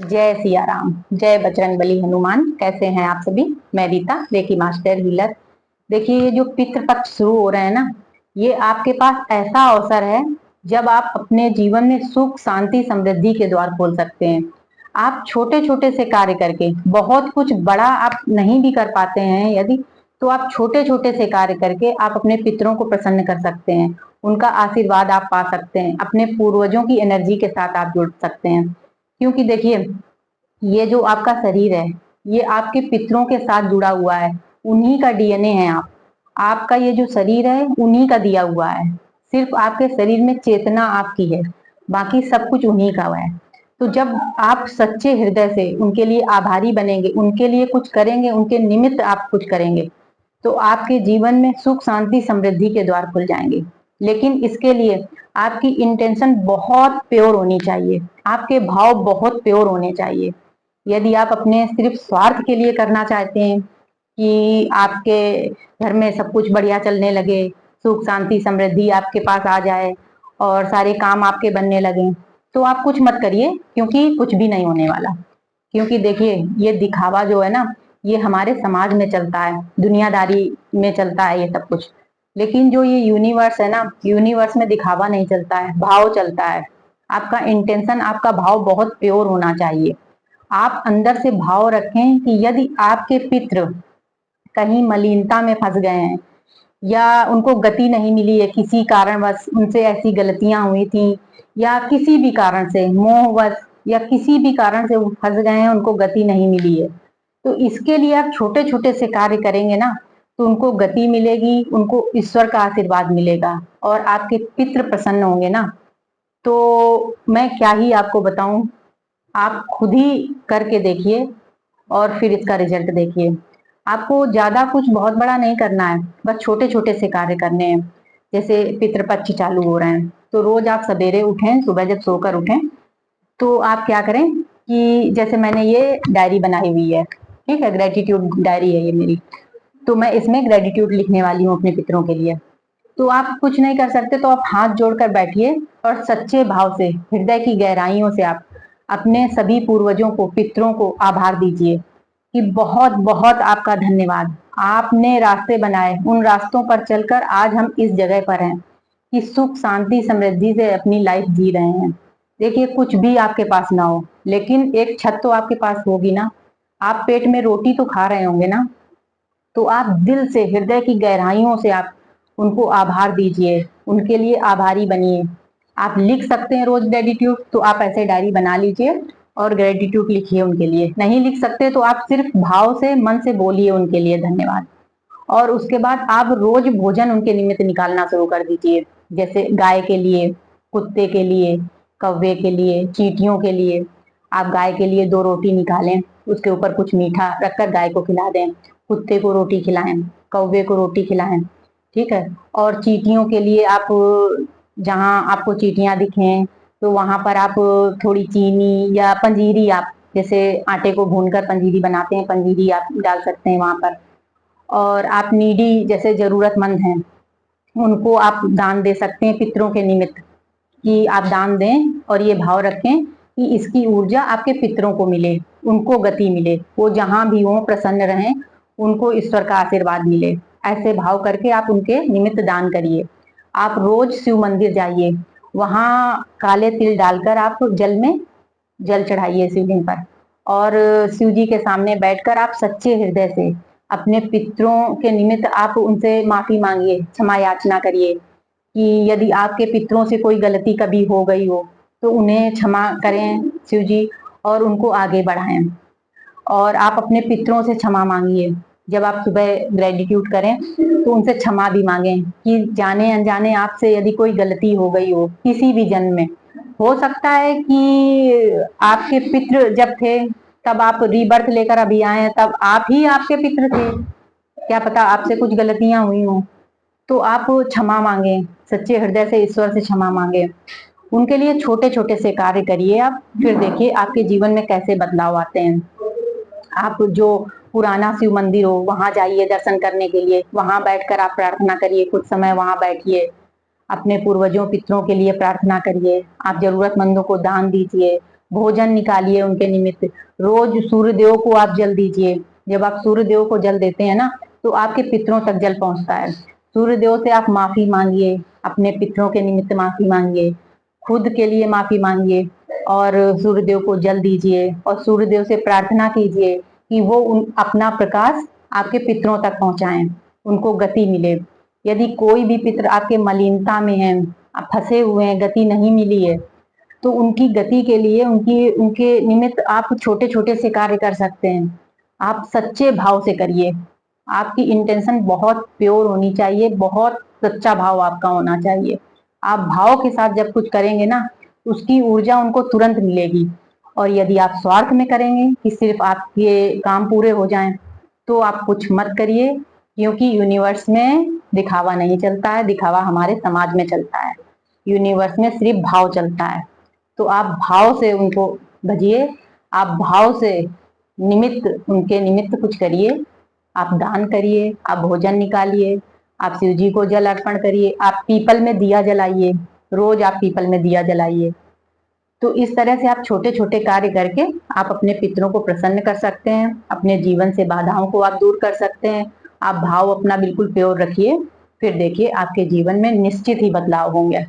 जय सिया राम। जय बजरंग बली हनुमान। कैसे हैं आप सभी? मैं रीता, रेकी मास्टर हीलर। देखिए, ये जो पितृपक्ष शुरू हो रहे हैं ना, ये आपके पास ऐसा अवसर है जब आप अपने जीवन में सुख शांति समृद्धि के द्वार खोल सकते हैं। आप छोटे छोटे से कार्य करके बहुत कुछ बड़ा आप नहीं भी कर पाते हैं यदि, तो आप छोटे छोटे से कार्य करके आप अपने पितरों को प्रसन्न कर सकते हैं। उनका आशीर्वाद आप पा सकते हैं, अपने पूर्वजों की एनर्जी के साथ आप जुड़ सकते हैं। क्योंकि देखिए, ये जो आपका शरीर है, ये आपके पितरों के साथ जुड़ा हुआ है। उन्हीं का डीएनए है आप। आपका ये जो शरीर है उन्हीं का दिया हुआ है। सिर्फ आपके शरीर में चेतना आपकी है, बाकी सब कुछ उन्हीं का है। तो जब आप सच्चे हृदय से उनके लिए आभारी बनेंगे, उनके लिए कुछ करेंगे, उनके निमित्त आप कुछ करेंगे, तो आपके जीवन में सुख शांति समृद्धि के द्वार खुल जाएंगे। लेकिन इसके लिए आपकी इंटेंशन बहुत प्योर होनी चाहिए, आपके भाव बहुत प्योर होने चाहिए। यदि आप अपने सिर्फ स्वार्थ के लिए करना चाहते हैं कि आपके घर में सब कुछ बढ़िया चलने लगे, सुख शांति समृद्धि आपके पास आ जाए और सारे काम आपके बनने लगे, तो आप कुछ मत करिए, क्योंकि कुछ भी नहीं होने वाला। क्योंकि देखिए, ये दिखावा जो है ना, ये हमारे समाज में चलता है, दुनियादारी में चलता है ये सब कुछ। लेकिन जो ये यूनिवर्स है ना, यूनिवर्स में दिखावा नहीं चलता है, भाव चलता है। आपका इंटेंशन, आपका भाव बहुत प्योर होना चाहिए। आप अंदर से भाव रखें कि यदि आपके पितृ कहीं मलिनता में फंस गए हैं, या उनको गति नहीं मिली है, किसी कारणवश उनसे ऐसी गलतियां हुई थी, या किसी भी कारण से मोहवश, या किसी भी कारण से वो फंस गए हैं, उनको गति नहीं मिली है, तो इसके लिए आप छोटे छोटे से कार्य करेंगे ना, तो उनको गति मिलेगी, उनको ईश्वर का आशीर्वाद मिलेगा और आपके पितृ प्रसन्न होंगे ना। तो मैं क्या ही आपको बताऊं, आप खुद ही करके देखिए और फिर इसका रिजल्ट देखिए। आपको ज्यादा कुछ बहुत बड़ा नहीं करना है, बस छोटे छोटे से कार्य करने हैं। जैसे पितृपक्ष चालू हो रहे हैं, तो रोज आप सवेरे उठें, सुबह जब सोकर उठें, तो आप क्या करें कि जैसे मैंने ये डायरी बनाई हुई है, ठीक है, ग्रेटिट्यूड डायरी है ये मेरी। तो मैं इसमें ग्रेटिट्यूड लिखने वाली हूँ अपने पितरों के लिए। तो आप कुछ नहीं कर सकते तो आप हाथ जोड़कर बैठिए और सच्चे भाव से, हृदय की गहराइयों से आप अपने सभी पूर्वजों को, पितरों को आभार दीजिए कि बहुत बहुत आपका धन्यवाद। आपने रास्ते बनाए, उन रास्तों पर चलकर आज हम इस जगह पर हैं कि सुख शांति समृद्धि से अपनी लाइफ जी रहे हैं। देखिए, कुछ भी आपके पास ना हो, लेकिन एक छत तो आपके पास होगी ना। आप पेट में रोटी तो खा रहे होंगे ना। तो आप दिल से, हृदय की गहराइयों से आप उनको आभार दीजिए, उनके लिए आभारी बनिए। आप लिख सकते हैं रोज ग्रेटिट्यूड, तो आप ऐसे डायरी बना लीजिए और ग्रेटिट्यूड लिखिए उनके लिए। नहीं लिख सकते तो आप सिर्फ भाव से, मन से बोलिए उनके लिए धन्यवाद। और उसके बाद आप रोज भोजन उनके निमित्त निकालना शुरू कर दीजिए। जैसे गाय के लिए, कुत्ते के लिए, कौवे के लिए, चींटियों के लिए। आप गाय के लिए 2 रोटी निकालें, उसके ऊपर कुछ मीठा रखकर गाय को खिला दें। कुत्ते को रोटी खिलाएं, कौवे को रोटी खिलाएं, ठीक है। और चींटियों के लिए आप, जहाँ आपको चींटियां दिखें, तो वहां पर आप थोड़ी चीनी या पंजीरी, आप जैसे आटे को भूनकर पंजीरी बनाते हैं, पंजीरी आप डाल सकते हैं वहां पर। और आप नीडी, जैसे जरूरतमंद हैं, उनको आप दान दे सकते हैं पितरों के निमित्त, कि आप दान दें और ये भाव रखें कि इसकी ऊर्जा आपके पितरों को मिले, उनको गति मिले, वो जहां भी हो प्रसन्न रहें, उनको ईश्वर का आशीर्वाद मिले। ऐसे भाव करके आप उनके निमित्त दान करिए। आप रोज शिव मंदिर जाइए, वहां काले तिल डालकर आप जल में जल चढ़ाइए शिवलिंग पर। और शिव जी के सामने बैठकर आप सच्चे हृदय से अपने पितरों के निमित्त आप उनसे माफी मांगिए, क्षमा याचना करिए कि यदि आपके पितरों से कोई गलती कभी हो गई हो, तो उन्हें क्षमा करें शिव जी, और उनको आगे बढ़ाएं। और आप अपने पितरों से क्षमा मांगिए। जब आप सुबह ग्रेटिट्यूड करें, तो उनसे क्षमा भी मांगें कि जाने अनजाने आपसे यदि कोई गलती हो गई हो किसी भी जन्म में। हो सकता है कि आपके पितृ जब थे, तब आप रीबर्थ लेकर अभी आए हैं, तब आप ही आपके पितृ थे, क्या पता आपसे कुछ गलतियां हुई हों। तो आप क्षमा मांगे, सच्चे हृदय से ईश्वर से क्षमा मांगे। उनके लिए छोटे छोटे से कार्य करिए आप, फिर देखिए आपके जीवन में कैसे बदलाव आते हैं। आप जो पुराना शिव मंदिर हो वहां जाइए दर्शन करने के लिए, वहां बैठकर आप प्रार्थना करिए, कुछ समय वहां बैठिए, अपने पूर्वजों पितरों के लिए प्रार्थना करिए। आप जरूरतमंदों को दान दीजिए, भोजन निकालिए उनके निमित्त। रोज सूर्य देव को आप जल दीजिए। जब आप सूर्य देव को जल देते हैं ना, तो आपके पितरों तक जल पहुंचता है। सूर्य देव से आप माफी मांगिए, अपने पितरों के निमित्त माफी मांगिए, खुद के लिए माफी मांगिए, और सूर्य देव को जल दीजिए, और सूर्य देव से प्रार्थना कीजिए कि वो अपना प्रकाश आपके पितरों तक पहुंचाएं, उनको गति मिले। यदि कोई भी पितर आपके मलिनता में है, आप फंसे हुए हैं, गति नहीं मिली है, तो उनकी गति के लिए उनके निमित्त आप छोटे छोटे से कार्य कर सकते हैं। आप सच्चे भाव से करिए। आपकी इंटेंशन बहुत प्योर होनी चाहिए, बहुत सच्चा भाव आपका होना चाहिए। आप भाव के साथ जब कुछ करेंगे ना, उसकी ऊर्जा उनको तुरंत मिलेगी। और यदि आप स्वार्थ में करेंगे कि सिर्फ आपके काम पूरे हो जाएं, तो आप कुछ मत करिए, क्योंकि यूनिवर्स में दिखावा नहीं चलता है, दिखावा हमारे समाज में चलता है। यूनिवर्स में सिर्फ भाव चलता है। तो आप भाव से उनको भजिए, आप भाव से उनके निमित्त कुछ करिए। आप दान करिए, आप भोजन निकालिए, आप शिव जी को जल अर्पण करिए, आप पीपल में दिया जलाइए, रोज आप पीपल में दिया जलाइए। तो इस तरह से आप छोटे छोटे कार्य करके आप अपने पितरों को प्रसन्न कर सकते हैं, अपने जीवन से बाधाओं को आप दूर कर सकते हैं। आप भाव अपना बिल्कुल प्योर रखिए, फिर देखिए आपके जीवन में निश्चित ही बदलाव होंगे।